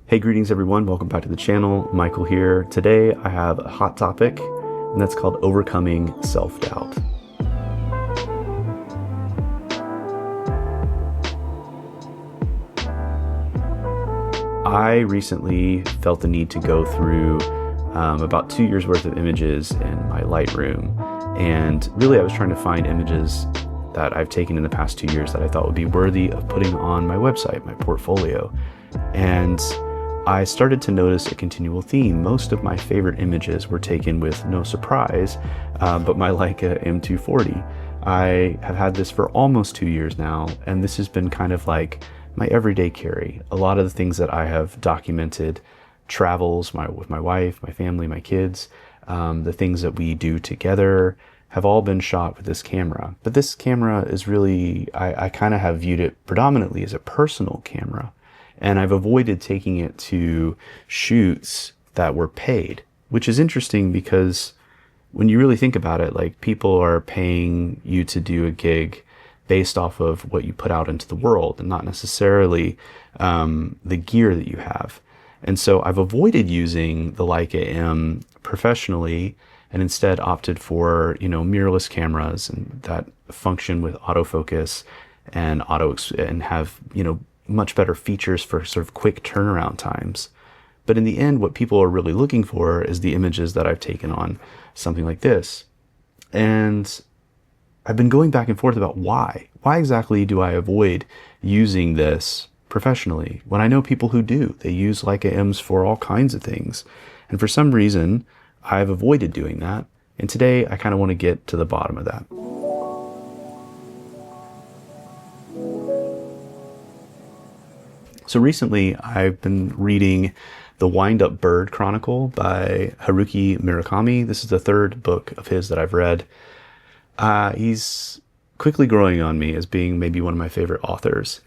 Hey, greetings everyone. Welcome back to the channel. Michael here. Today I have a hot topic, and that's called overcoming self-doubt. I recently felt the need to go through about 2 years worth of images in my Lightroom. And really I was trying to find images that I've taken in the past 2 years that I thought would be worthy of putting on my website, my portfolio. And I started to notice a continual theme. Most of my favorite images were taken with no surprise, but my Leica M240. I have had this for almost 2 years now, and this has been kind of like my everyday carry. A lot of the things that I have documented, travels with my wife, my family, my kids, the things that we do together have all been shot with this camera. But this camera is really, I kind of have viewed it predominantly as a personal camera. And I've avoided taking it to shoots that were paid, which is interesting because when you really think about it, like people are paying you to do a gig based off of what you put out into the world and not necessarily the gear that you have. And so I've avoided using the Leica M professionally and instead opted for, mirrorless cameras and that function with autofocus and and have, much better features for sort of quick turnaround times. But in the end, what people are really looking for is the images that I've taken on something like this. And I've been going back and forth about why. Why exactly do I avoid using this professionally when I know people who do? They use Leica M's for all kinds of things. And for some reason, I've avoided doing that. And today I kind of want to get to the bottom of that. So recently I've been reading The Wind-Up Bird Chronicle by Haruki Murakami. This is the third book of his that I've read. He's quickly growing on me as being maybe one of my favorite authors.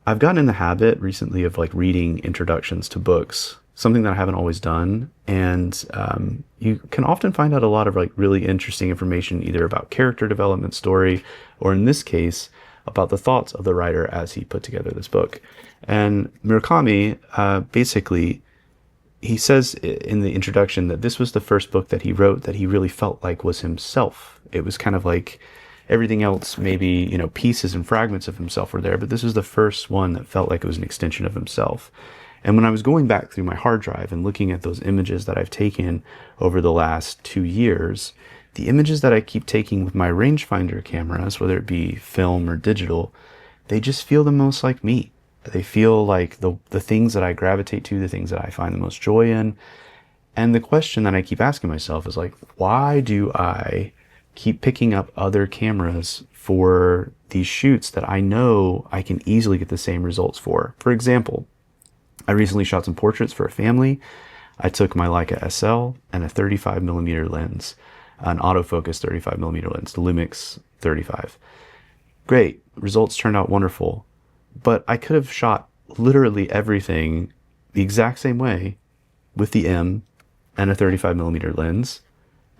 I've gotten in the habit recently of reading introductions to books, something that I haven't always done. And you can often find out a lot of really interesting information, either about character development, story, or in this case, about the thoughts of the writer as he put together this book. And Murakami, basically, he says in the introduction that this was the first book that he wrote that he really felt like was himself. It was kind of like everything else, maybe, pieces and fragments of himself were there, but this was the first one that felt like it was an extension of himself. And when I was going back through my hard drive and looking at those images that I've taken over the last 2 years, the images that I keep taking with my rangefinder cameras, whether it be film or digital, they just feel the most like me. They feel like the things that I gravitate to, the things that I find the most joy in. And the question that I keep asking myself is why do I keep picking up other cameras for these shoots that I know I can easily get the same results for? For example, I recently shot some portraits for a family. I took my Leica SL and a 35mm lens, an autofocus 35mm lens, the Lumix 35. Great, results turned out wonderful. But I could have shot literally everything the exact same way with the M and a 35mm lens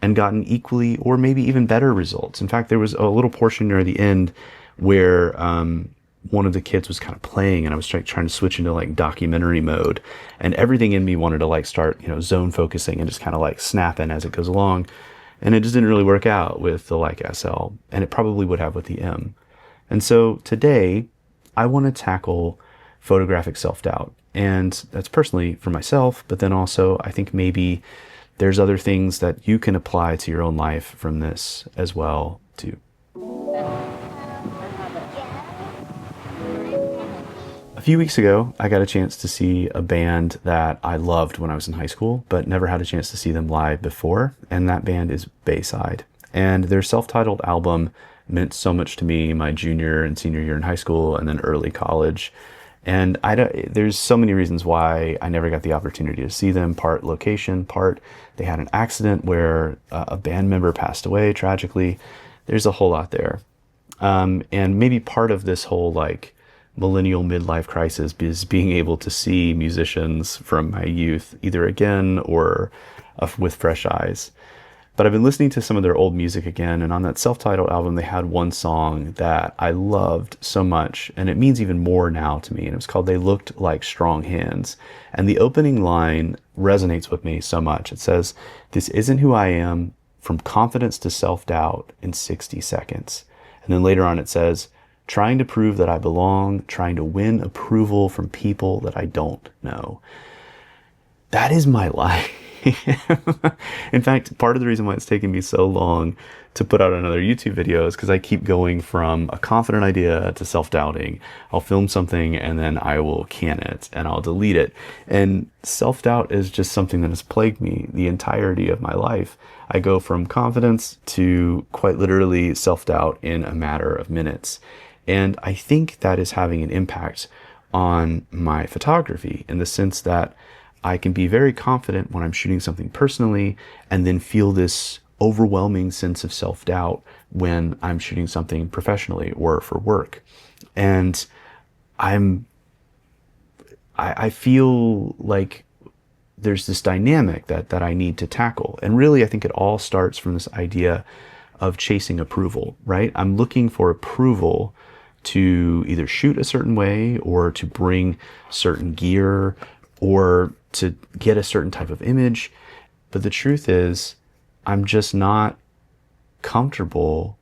and gotten equally or maybe even better results. In fact, there was a little portion near the end where one of the kids was kind of playing and I was trying to switch into documentary mode, and everything in me wanted to start, zone focusing and just kind of snapping as it goes along. And it just didn't really work out with the Leica SL, and it probably would have with the M. And so today, I want to tackle photographic self-doubt. And that's personally for myself, but then also I think maybe there's other things that you can apply to your own life from this as well, too. A few weeks ago, I got a chance to see a band that I loved when I was in high school, but never had a chance to see them live before, and that band is Bayside. And their self-titled album meant so much to me my junior and senior year in high school and then early college. And there's so many reasons why I never got the opportunity to see them. Part location, part they had an accident where a band member passed away tragically. There's a whole lot there. And maybe part of this whole millennial midlife crisis is being able to see musicians from my youth either again or with fresh eyes. But I've been listening to some of their old music again, and on that self-titled album, they had one song that I loved so much, and it means even more now to me, and it was called They Looked Like Strong Hands. And the opening line resonates with me so much. It says, "This isn't who I am, from confidence to self-doubt in 60 seconds. And then later on it says, trying to prove that I belong, trying to win approval from people that I don't know." That is my life. In fact, part of the reason why it's taken me so long to put out another YouTube video is because I keep going from a confident idea to self-doubting. I'll film something and then I will can it and I'll delete it. And self-doubt is just something that has plagued me the entirety of my life. I go from confidence to quite literally self-doubt in a matter of minutes. And I think that is having an impact on my photography in the sense that I can be very confident when I'm shooting something personally and then feel this overwhelming sense of self-doubt when I'm shooting something professionally or for work. And I feel like there's this dynamic that I need to tackle. And really, I think it all starts from this idea of chasing approval, right? I'm looking for approval to either shoot a certain way or to bring certain gear or to get a certain type of image. But the truth is, I'm just not comfortable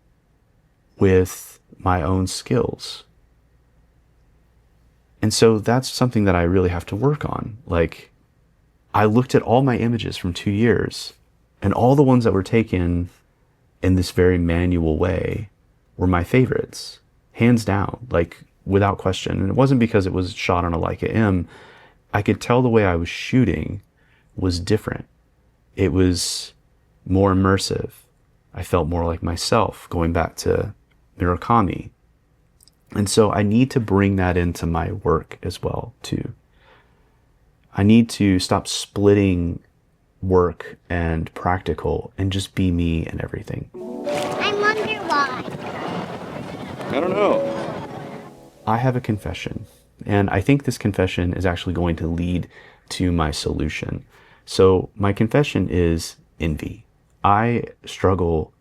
with my own skills. And so that's something that I really have to work on. Like, I looked at all my images from 2 years, and all the ones that were taken in this very manual way were my favorites, hands down, like without question. And it wasn't because it was shot on a Leica M. I could tell the way I was shooting was different. It was more immersive. I felt more like myself, going back to Murakami. And so I need to bring that into my work as well, too. I need to stop splitting work and practical and just be me and everything. I wonder why. I don't know. I have a confession, and I think this confession is actually going to lead to my solution. So my confession is envy. I struggle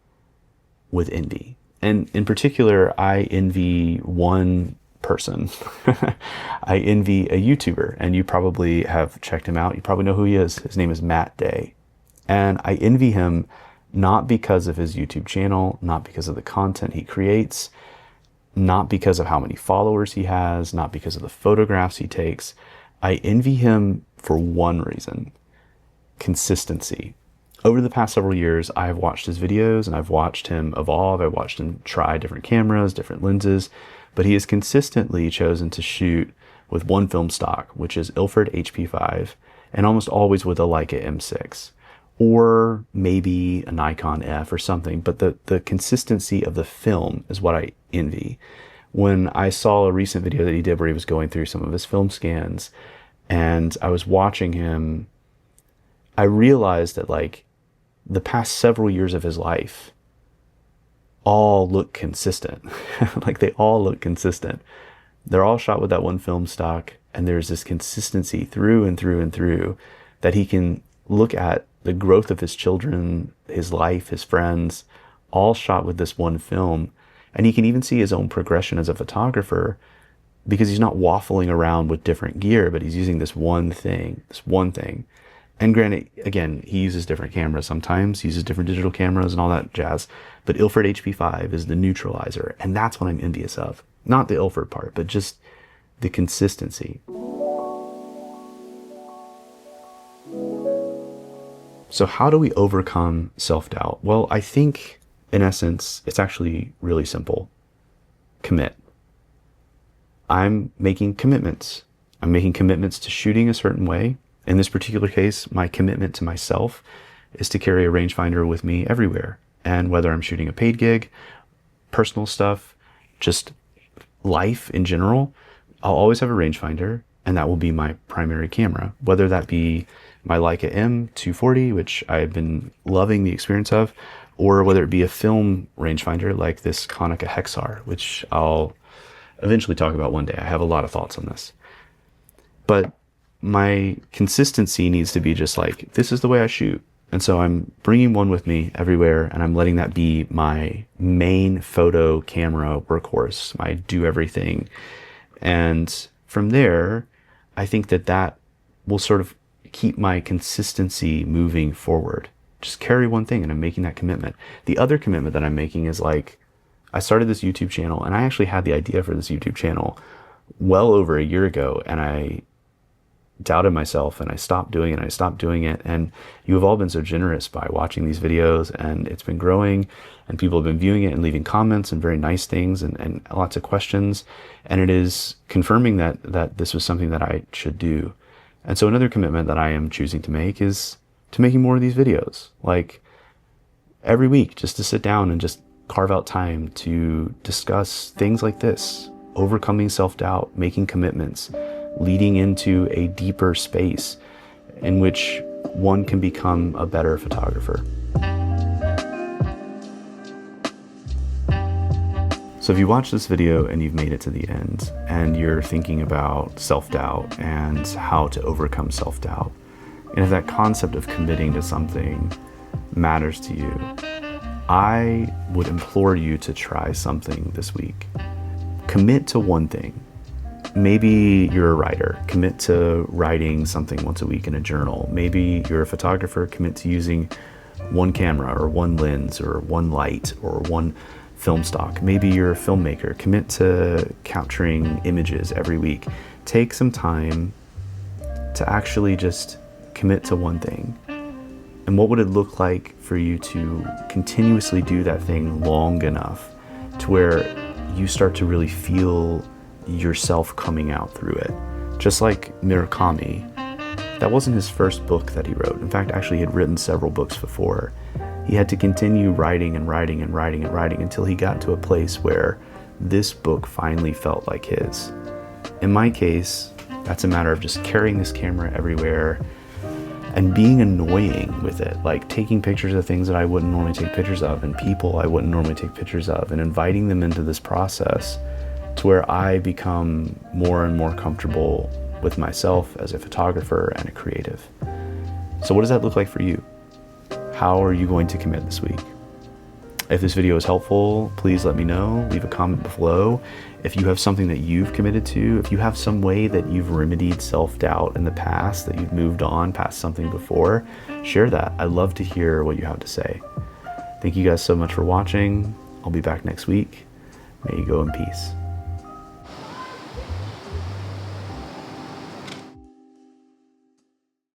with envy. And in particular, I envy one person. I envy a YouTuber, and you probably have checked him out. You probably know who he is. His name is Matt Day. And I envy him not because of his YouTube channel, not because of the content he creates, not because of how many followers he has, not because of the photographs he takes. I envy him for one reason: consistency. Over the past several years, I've watched his videos and I've watched him evolve. I've watched him try different cameras, different lenses, but he has consistently chosen to shoot with one film stock, which is Ilford HP5, and almost always with a Leica M6, or maybe a Nikon F or something. But the consistency of the film is what I envy. When I saw a recent video that he did where he was going through some of his film scans and I was watching him, I realized that like the past several years of his life all look consistent. Like they all look consistent. They're all shot with that one film stock, and there's this consistency through and through and through that he can look at the growth of his children, his life, his friends, all shot with this one film. And he can even see his own progression as a photographer because he's not waffling around with different gear, but he's using this one thing. And granted, again, he uses different cameras sometimes, he uses different digital cameras and all that jazz, but Ilford HP5 is the neutralizer, and that's what I'm envious of. Not the Ilford part, but just the consistency. So how do we overcome self-doubt? Well, I think, in essence, it's actually really simple. Commit. I'm making commitments. I'm making commitments to shooting a certain way. In this particular case, my commitment to myself is to carry a rangefinder with me everywhere. And whether I'm shooting a paid gig, personal stuff, just life in general, I'll always have a rangefinder, and that will be my primary camera. Whether that be my Leica M240, which I've been loving the experience of, or whether it be a film rangefinder like this Konica Hexar, which I'll eventually talk about one day. I have a lot of thoughts on this. But my consistency needs to be just like, this is the way I shoot. And so I'm bringing one with me everywhere, and I'm letting that be my main photo camera workhorse, my do everything. And from there, I think that that will sort of keep my consistency moving forward. Just carry one thing, and I'm making that commitment. The other commitment that I'm making is like, I started this YouTube channel, and I actually had the idea for this YouTube channel well over a year ago, and I doubted myself and I stopped doing it. And you have all been so generous by watching these videos, and it's been growing, and people have been viewing it and leaving comments and very nice things and lots of questions. And it is confirming that this was something that I should do. And so another commitment that I am choosing to make is to making more of these videos, like every week, just to sit down and just carve out time to discuss things like this, overcoming self-doubt, making commitments, leading into a deeper space in which one can become a better photographer. So if you watch this video and you've made it to the end and you're thinking about self-doubt and how to overcome self-doubt, and if that concept of committing to something matters to you, I would implore you to try something this week. Commit to one thing. Maybe you're a writer, commit to writing something once a week in a journal. Maybe you're a photographer, commit to using one camera or one lens or one light or one film stock. Maybe you're a filmmaker, commit to capturing images every week. Take some time to actually just commit to one thing. And what would it look like for you to continuously do that thing long enough to where you start to really feel yourself coming out through it? Just like Murakami, that wasn't his first book that he wrote. In fact, actually he had written several books before. He had to continue writing and writing and writing and writing until he got to a place where this book finally felt like his. In my case, that's a matter of just carrying this camera everywhere and being annoying with it, like taking pictures of things that I wouldn't normally take pictures of and people I wouldn't normally take pictures of, and inviting them into this process to where I become more and more comfortable with myself as a photographer and a creative. So what does that look like for you? How are you going to commit this week? If this video is helpful, please let me know. Leave a comment below. If you have something that you've committed to, if you have some way that you've remedied self-doubt in the past, that you've moved on past something before, share that. I'd love to hear what you have to say. Thank you guys so much for watching. I'll be back next week. May you go in peace.